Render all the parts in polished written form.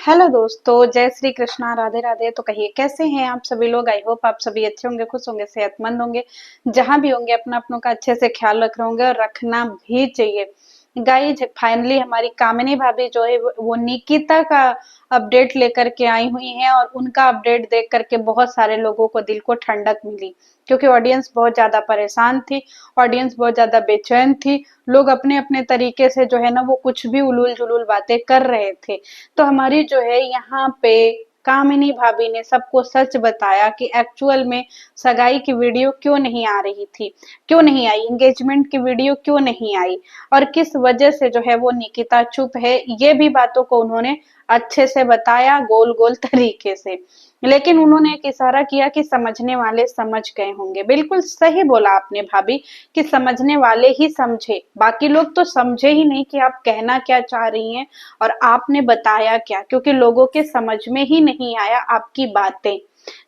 Hello दोस्तों, जय श्री कृष्णा, राधे राधे। तो कहिए कैसे हैं आप सभी लोग। आई होप आप सभी अच्छे होंगे, खुश होंगे, सेहतमंद होंगे। जहां भी होंगे अपना अपनों का अच्छे से ख्याल रख रहे होंगे और रखना भी चाहिए। गाइज फाइनली हमारी कामिनी भाभी जो है वो निकिता का अपडेट लेकर के आई हुई हैं और उनका अपडेट देख करके बहुत सारे लोगों को दिल को ठंडक मिली। क्योंकि ऑडियंस बहुत ज्यादा परेशान थी, ऑडियंस बहुत ज्यादा बेचैन थी। लोग अपने अपने तरीके से जो है ना वो कुछ भी उलूल जुलूल बातें कर रहे थे। तो हमारी जो है यहाँ पे कामिनी भाभी ने सबको सच बताया कि एक्चुअल में सगाई की वीडियो क्यों नहीं आ रही थी, क्यों नहीं आई, एंगेजमेंट की वीडियो क्यों नहीं आई और किस वजह से जो है वो निकिता चुप है। ये भी बातों को उन्होंने अच्छे से बताया, गोल गोल तरीके से। लेकिन उन्होंने एक इशारा किया कि समझने वाले समझ गए होंगे। बिल्कुल सही बोला आपने भाभी कि समझने वाले ही समझे, बाकी लोग तो समझे ही नहीं कि आप कहना क्या चाह रही हैं और आपने बताया क्या, क्योंकि लोगों के समझ में ही नहीं आया आपकी बातें।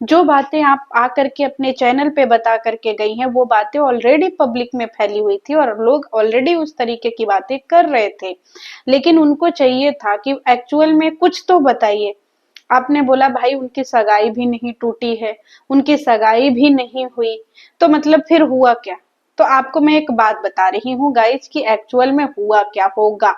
जो बातें आप आकर के अपने चैनल पे बता करके गई हैं वो बातें ऑलरेडी पब्लिक में फैली हुई थी और लोग ऑलरेडी उस तरीके की बातें कर रहे थे। लेकिन उनको चाहिए था कि एक्चुअल में कुछ तो बताइए। आपने बोला भाई उनकी सगाई भी नहीं टूटी है, उनकी सगाई भी नहीं हुई, तो मतलब फिर हुआ क्या। तो आपको मैं एक बात बता रही हूँ गाइस कि एक्चुअल में हुआ क्या होगा।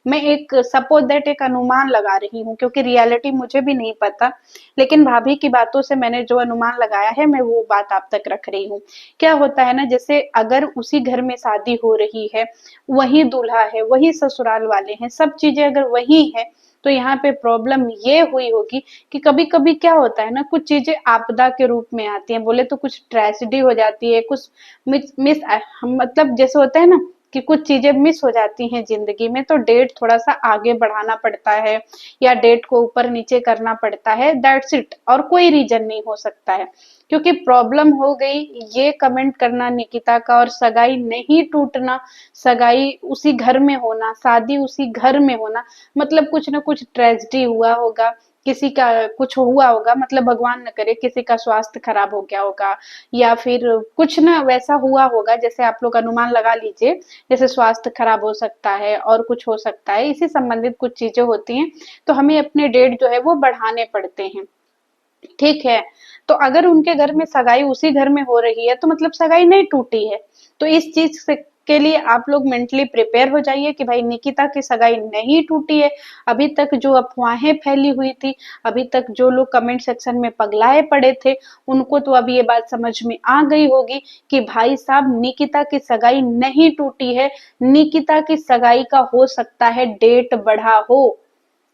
मैं एक सपोज दैट एक अनुमान लगा रही हूँ, क्योंकि रियलिटी मुझे भी नहीं पता। लेकिन भाभी की बातों से मैंने जो अनुमान लगाया है मैं वो बात आप तक रख रही हूँ। क्या होता है ना, जैसे अगर उसी घर में शादी हो रही है, वही दूल्हा है, वही ससुराल वाले हैं, सब चीजें अगर वही है, तो यहाँ पे प्रॉब्लम ये हुई होगी कि कभी कभी क्या होता है ना, कुछ चीजें आपदा के रूप में आती हैं, बोले तो कुछ ट्रेजेडी हो जाती है, कुछ मिस मिस मतलब जैसे होता है ना कि कुछ चीजें मिस हो जाती हैं जिंदगी में, तो डेट थोड़ा सा आगे बढ़ाना पड़ता है या डेट को ऊपर नीचे करना पड़ता है, दैट्स इट। और कोई रीजन नहीं हो सकता है। क्योंकि प्रॉब्लम हो गई ये कमेंट करना निकिता का, और सगाई नहीं टूटना, सगाई उसी घर में होना, शादी उसी घर में होना, मतलब कुछ ना कुछ ट्रेजेडी हुआ होगा, किसी का कुछ हुआ होगा, मतलब भगवान न करे किसी का स्वास्थ्य खराब हो गया होगा, या फिर कुछ ना वैसा हुआ होगा। जैसे आप लोग अनुमान लगा लीजिए, जैसे स्वास्थ्य खराब हो सकता है और कुछ हो सकता है, इसी संबंधित कुछ चीजें होती हैं। तो हमें अपने डेट जो है वो बढ़ाने पड़ते हैं, ठीक है। तो अगर उनके घर में सगाई उसी घर में हो रही है तो मतलब सगाई नहीं टूटी है। तो इस चीज से के लिए आप लोग मेंटली प्रिपेयर हो जाइए कि भाई निकिता की सगाई नहीं टूटी है। अभी तक जो अफवाहें फैली हुई थी, अभी तक जो लोग कमेंट सेक्शन में पगलाए पड़े थे, उनको तो अब ये बात समझ में आ गई होगी कि भाई साहब निकिता की सगाई नहीं टूटी है। निकिता की सगाई का हो सकता है डेट बढ़ा हो,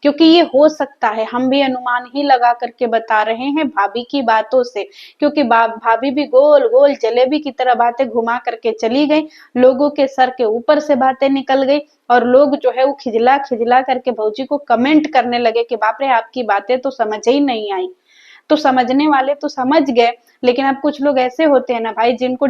क्योंकि ये हो सकता है, हम भी अनुमान ही लगा करके बता रहे हैं भाभी की बातों से। क्योंकि भाभी भी गोल गोल जलेबी की तरह बातें घुमा करके चली गई, लोगों के सर के ऊपर से बातें निकल गई और लोग जो है वो खिजला खिजला करके भौजी को कमेंट करने लगे कि बाप रे आपकी बातें तो समझ ही नहीं आई। तो समझने वाले तो समझ गए, लेकिन अब कुछ लोग ऐसे होते हैं ना भाई जिनको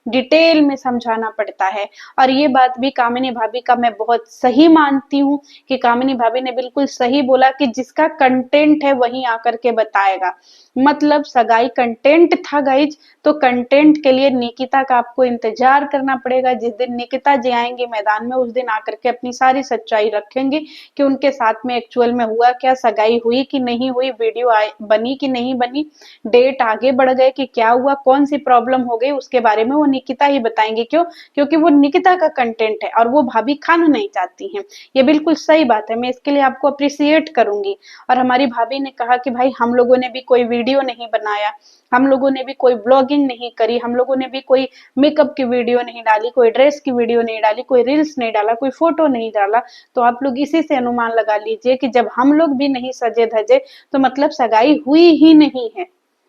डिटेल में समझाना पड़ता है। और ये बात भी कामिनी भाभी का मैं बहुत सही मानती हूँ कि कामिनी भाभी ने बिल्कुल सही बोला कि जिसका कंटेंट है वही आकर के बताएगा। मतलब सगाई कंटेंट था गाइज, तो कंटेंट के लिए निकिता का आपको इंतजार करना पड़ेगा। जिस दिन निकिता जी आएंगी मैदान में उस दिन आकर के अपनी सारी सच्चाई रखेंगे कि उनके साथ में एक्चुअल में हुआ क्या, सगाई हुई कि नहीं हुई, वीडियो बनी कि नहीं बनी, डेट आगे बढ़ गए कि क्या हुआ, कौन सी प्रॉब्लम हो गई, उसके बारे में वो निकिता ही बताएंगे। क्यों? क्योंकि वो निकिता का कंटेंट है और वो भाभी खाना नहीं चाहती हैं। ये बिल्कुल सही बात है, मैं इसके लिए आपको अप्रिसिएट करूंगी। और हमारी भाभी ने कहा कि भाई हम लोगों ने भी कोई वीडियो नहीं बनाया, हम लोगों ने भी कोई ब्लॉगिंग नहीं करी, हम लोगों ने भी कोई मेकअप की वीडियो नहीं डाली, कोई ड्रेस की वीडियो नहीं डाली, कोई रील्स नहीं डाला, कोई फोटो नहीं डाला। तो आप लोग इसी से अनुमान लगा लीजिए कि जब हम लोग भी नहीं सजे धजे तो मतलब सगाई हुई ही नहीं है।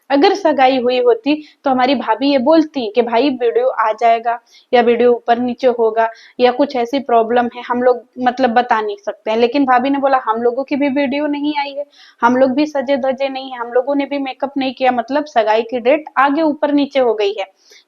अगर सगाई हुई होती तो हमारी भाभी ये बोलती कि भाई वीडियो आ जाएगा या वीडियो ऊपर नीचे होगा या कुछ ऐसी प्रॉब्लम है हम लोग मतलब बता नहीं सकते हैं। लेकिन भाभी ने बोला हम लोगों की भी वीडियो नहीं आई है, हम लोग भी सजे धजे नहीं है, हम लोगों ने भी मेकअप नहीं किया, मतलब सगाई की डेट आगे ऊपर नीचे हो गई है।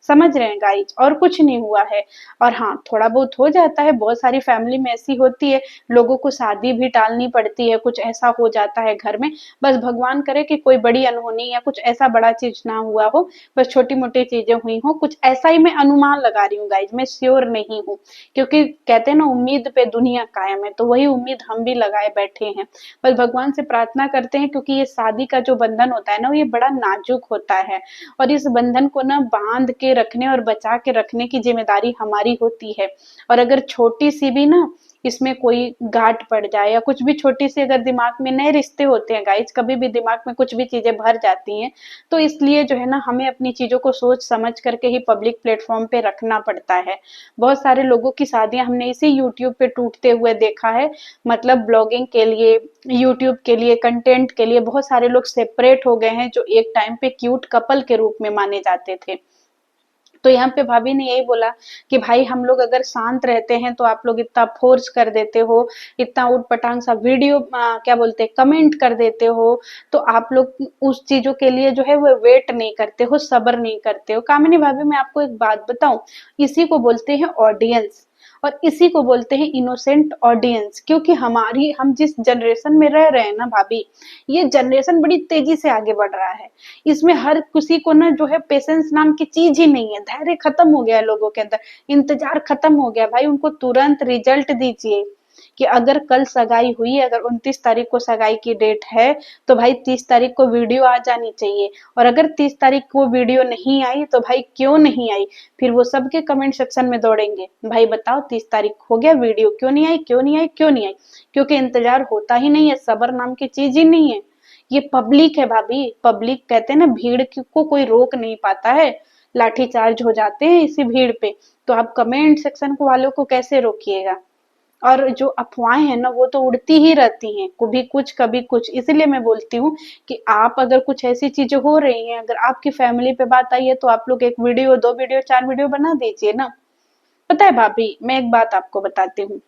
समझ रहे हैं गाइज, और कुछ नहीं हुआ है। और हाँ, थोड़ा बहुत हो जाता है, बहुत सारी फैमिली में ऐसी होती है, लोगों को शादी भी टालनी पड़ती है, कुछ ऐसा हो जाता है घर में। बस भगवान करे कि कोई बड़ी अनहोनी या कुछ ऐसा बड़ा चीज ना हुआ हो, बस छोटी मोटी चीजें हुई हो, कुछ ऐसा ही मैं अनुमान लगा रही हूँ गाइज, मैं श्योर नहीं हूँ। क्योंकि कहते हैं ना, उम्मीद पे दुनिया कायम है, तो वही उम्मीद हम भी लगाए बैठे हैं। बस भगवान से प्रार्थना करते हैं, क्योंकि ये शादी का जो बंधन होता है ना, ये बड़ा नाजुक होता है, और इस बंधन को ना बांध के रखने और बचा के रखने की जिम्मेदारी हमारी होती है। और अगर छोटी सी भी ना इसमें कोई गांठ पड़ जाए, या कुछ भी छोटी सी अगर दिमाग में, नए रिश्ते होते हैं गाइज, कभी भी दिमाग में कुछ भी चीजें भर जाती हैं, तो इसलिए जो है ना, हमें अपनी चीजों को सोच समझ करके ही पब्लिक प्लेटफॉर्म पे रखना पड़ता है। बहुत सारे लोगों की शादियां हमने इसी यूट्यूब पे टूटते हुए देखा है। मतलब ब्लॉगिंग के लिए, यूट्यूब के लिए, कंटेंट के लिए बहुत सारे लोग सेपरेट हो गए हैं, जो एक टाइम पे क्यूट कपल के रूप में माने जाते थे। तो यहाँ पे भाभी ने यही बोला कि भाई, हम लोग अगर शांत रहते हैं तो आप लोग इतना फोर्स कर देते हो, इतना उटपटांग सा वीडियो क्या बोलते हैं, कमेंट कर देते हो, तो आप लोग उस चीजों के लिए जो है वो वेट नहीं करते हो, सब्र नहीं करते हो। कामिनी भाभी, मैं आपको एक बात बताऊं, इसी को बोलते हैं ऑडियंस, और इसी को बोलते हैं इनोसेंट ऑडियंस। क्योंकि हम जिस जनरेशन में रह रहे हैं ना भाभी, ये जनरेशन बड़ी तेजी से आगे बढ़ रहा है। इसमें हर किसी को ना जो है पेशेंस नाम की चीज ही नहीं है, धैर्य खत्म हो गया है लोगों के अंदर, इंतजार खत्म हो गया भाई, उनको तुरंत रिजल्ट दीजिए। कि अगर कल सगाई हुई, अगर 29 तारीख को सगाई की डेट है, तो भाई 30 तारीख को वीडियो आ जानी चाहिए। और अगर 30 तारीख को वीडियो नहीं आई, तो भाई क्यों नहीं आई? फिर वो सबके कमेंट सेक्शन में दौड़ेंगे, भाई बताओ 30 तारीख हो गया, वीडियो क्यों नहीं आई, क्यों नहीं आई, क्यों नहीं आई? क्योंकि इंतजार होता ही नहीं है, सबर नाम की चीज ही नहीं है। ये पब्लिक है भाभी, पब्लिक कहते हैं ना, भीड़ को कोई रोक नहीं पाता है, लाठी चार्ज हो जाते हैं इसी भीड़ पे। तो आप कमेंट सेक्शन को वालों को कैसे रोकिएगा? और जो अफवाहें हैं ना, वो तो उड़ती ही रहती हैं, कभी कुछ कभी कुछ। इसीलिए मैं बोलती हूँ कि आप अगर कुछ ऐसी चीजें हो रही हैं, अगर आपकी फैमिली पे बात आई है, तो आप लोग एक वीडियो, 2 वीडियो, 4 वीडियो बना दीजिए ना। पता है भाभी, मैं एक बात आपको बताती हूँ,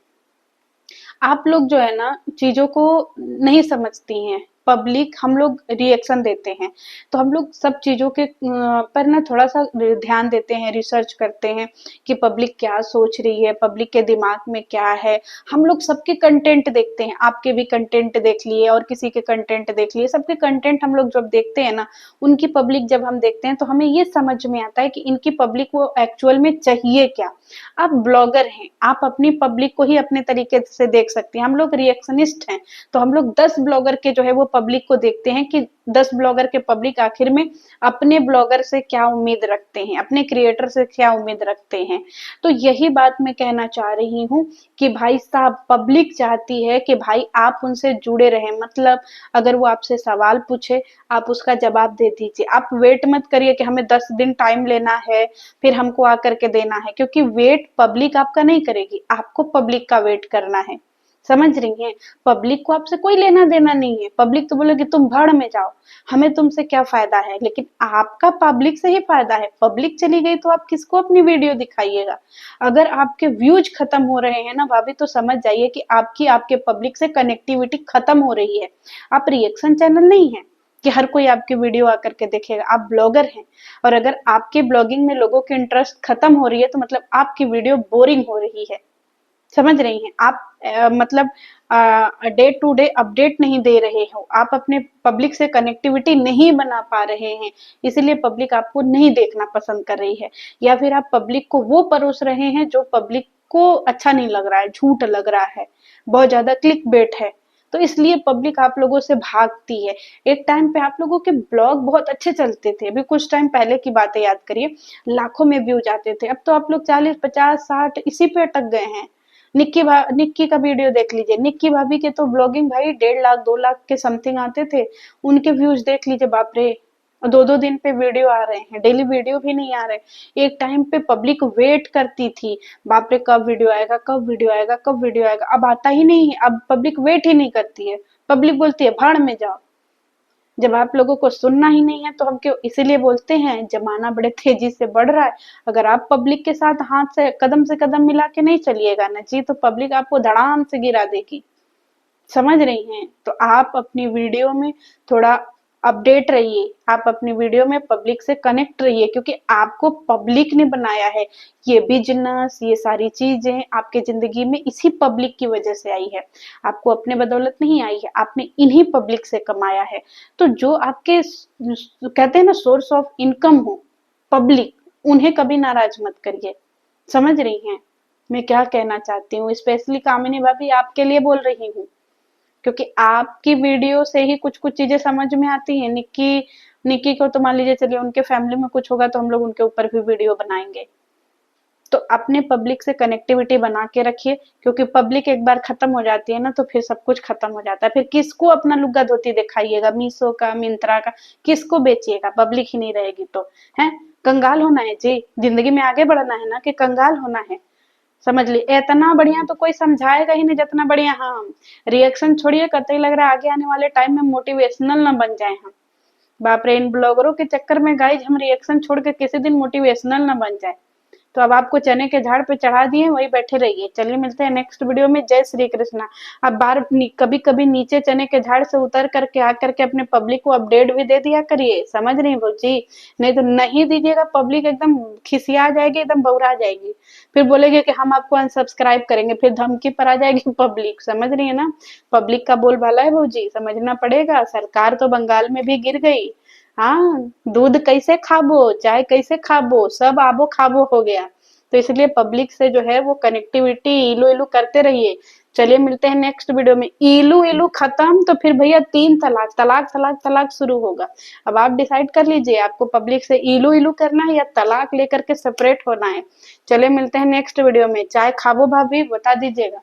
आप लोग जो है ना, चीजों को नहीं समझती हैं। पब्लिक, हम लोग रिएक्शन देते हैं, तो हम लोग सब चीजों के पर ना थोड़ा सा ध्यान देते हैं, रिसर्च करते हैं कि पब्लिक क्या सोच रही है, पब्लिक के दिमाग में क्या है। हम लोग सबके कंटेंट देखते हैं, आपके भी कंटेंट देख लिए और किसी के कंटेंट देख लिए, सबके कंटेंट हम लोग जब देखते हैं ना, उनकी पब्लिक जब हम देखते हैं, तो हमें ये समझ में आता है कि इनकी पब्लिक वो एक्चुअल में चाहिए क्या। आप ब्लॉगर हैं, आप अपनी पब्लिक को ही अपने तरीके से देख सकती हैं। हम लोग रिएक्शनिस्ट हैं, तो हम लोग 10 ब्लॉगर के जो है वो पब्लिक को देखते हैं कि 10 ब्लॉगर के पब्लिक आखिर में अपने ब्लॉगर से क्या उम्मीद रखते हैं, अपने क्रिएटर से क्या उम्मीद रखते हैं। तो यही बात मैं कहना चाह रही हूँ कि भाई साहब, पब्लिक चाहती है कि भाई आप उनसे जुड़े रहें। मतलब अगर वो आपसे सवाल पूछे, आप उसका जवाब दे दीजिए। आप वेट मत करिए कि हमें 10 दिन टाइम लेना है, फिर हमको आकर के देना है। क्योंकि वेट पब्लिक आपका नहीं करेगी, आपको पब्लिक का वेट करना है। समझ रही हैं? पब्लिक को आपसे कोई लेना देना नहीं है। पब्लिक तो बोलेगी तुम भाड़ में जाओ, हमें तुमसे क्या फायदा है। लेकिन आपका पब्लिक से ही फायदा है। पब्लिक चली गई तो आप किसको अपनी वीडियो दिखाइएगा? अगर आपके व्यूज खत्म हो रहे हैं ना भाभी, तो समझ जाइए कि आपकी, आपके पब्लिक से कनेक्टिविटी खत्म हो रही है। आप रिएक्शन चैनल नहीं है कि हर कोई आपकी वीडियो आकर के देखेगा। आप ब्लॉगर हैं, और अगर आपकी ब्लॉगिंग में लोगों की इंटरेस्ट खत्म हो रही है, तो मतलब आपकी वीडियो बोरिंग हो रही है। समझ रही हैं आप? मतलब डे टू डे अपडेट नहीं दे रहे हो, आप अपने पब्लिक से कनेक्टिविटी नहीं बना पा रहे हैं, इसीलिए पब्लिक आपको नहीं देखना पसंद कर रही है। या फिर आप पब्लिक को वो परोस रहे हैं जो पब्लिक को अच्छा नहीं लग रहा है, झूठ लग रहा है, बहुत ज्यादा क्लिक बेट है, तो इसलिए पब्लिक आप लोगों से भागती है। एक टाइम पे आप लोगों के ब्लॉग बहुत अच्छे चलते थे, अभी कुछ टाइम पहले की बातें याद करिए, लाखों में व्यूज आते थे। अब तो आप लोग 40, 50, 60 इसी पे अटक गए हैं। निक्की का वीडियो देख लीजिए, निक्की भाभी के तो ब्लॉगिंग भाई 1.5 लाख 2 लाख के समथिंग आते थे, उनके व्यूज देख लीजिए, बाप रे। 2-2 दिन पे वीडियो आ रहे हैं, डेली वीडियो भी नहीं आ रहे। एक टाइम पे पब्लिक वेट करती थी, बाप रे कब वीडियो आएगा, कब वीडियो आएगा, कब वीडियो आएगा। अब आता ही नहीं है, अब पब्लिक वेट ही नहीं करती है। पब्लिक बोलती है भाड़ में जाओ। जब आप लोगों को सुनना ही नहीं है, तो हम क्यों? इसीलिए बोलते हैं जमाना बड़े तेजी से बढ़ रहा है। अगर आप पब्लिक के साथ हाथ से कदम मिला के नहीं चलिएगा ना जी, तो पब्लिक आपको धड़ाम से गिरा देगी। समझ रही हैं? तो आप अपनी वीडियो में थोड़ा अपडेट रहिए, आप अपनी वीडियो में पब्लिक से कनेक्ट रहिए, क्योंकि आपको पब्लिक ने बनाया है। ये बिजनेस, ये सारी चीजें आपके जिंदगी में इसी पब्लिक की वजह से आई है। आपको अपने बदौलत नहीं आई है, आपने इन्हीं पब्लिक से कमाया है। तो जो आपके कहते हैं ना सोर्स ऑफ इनकम हो, पब्लिक, उन्हें कभी नाराज मत करिए। समझ रही हैं मैं क्या कहना चाहती हूँ? स्पेशली कामिनी भाभी आपके लिए बोल रही हूँ, क्योंकि आपकी वीडियो से ही कुछ कुछ चीजें समझ में आती हैं। निक्की निक्की को तो मान लीजिए, चलिए उनके फैमिली में कुछ होगा तो हम लोग उनके ऊपर भी वीडियो बनाएंगे। तो अपने पब्लिक से कनेक्टिविटी बना के रखिए, क्योंकि पब्लिक एक बार खत्म हो जाती है ना तो फिर सब कुछ खत्म हो जाता है। फिर किसको अपना लुग्गा धोती दिखाइएगा, मीशो का, मिंत्रा का, किसको बेचिएगा? पब्लिक ही नहीं रहेगी तो। है, कंगाल होना है जी, जिंदगी में आगे बढ़ना है ना, कि कंगाल होना है? समझ ली, इतना बढ़िया तो कोई समझाएगा ही नहीं जितना बढ़िया हम। रिएक्शन छोड़िए, कतई लग रहा है आगे आने वाले टाइम में मोटिवेशनल ना बन जाए हम। बाप रे, इन ब्लॉगरों के चक्कर में गाइज हम रिएक्शन छोड़ के किसी दिन मोटिवेशनल ना बन जाए। तो अब आपको चने के झाड़ पे चढ़ा दिए, वही बैठे रहिए। चलिए मिलते हैं नेक्स्ट वीडियो में। जय श्री कृष्णा। अब कभी कभी नीचे चने के झाड़ से उतर करके आकर के अपने पब्लिक को अपडेट भी दे दिया करिए। समझ रही हो जी? नहीं तो नहीं दीजिएगा, पब्लिक एकदम खिसिया जाएगी, एकदम बौरा जाएगी। फिर बोलेगी कि हम आपको अनसब्सक्राइब करेंगे, फिर धमकी पर आ जाएगी पब्लिक। समझ रही है ना? पब्लिक का बोलबाला है जी, समझना पड़ेगा। सरकार तो बंगाल में भी गिर गई। हाँ, दूध कैसे खाबो, चाय कैसे खाबो, सब आबो खाबो हो गया। तो इसलिए पब्लिक से जो है वो कनेक्टिविटी इलू इलू करते रहिए। चलिए मिलते हैं नेक्स्ट वीडियो में। इलू इलू खत्म तो फिर भैया 3 तलाक, तलाक तलाक तलाक शुरू होगा। अब आप डिसाइड कर लीजिए, आपको पब्लिक से इलू इलू करना है या तलाक लेकर के सेपरेट होना है। चलिए मिलते हैं नेक्स्ट वीडियो में। चाय खाबो भाभी, बता दीजिएगा।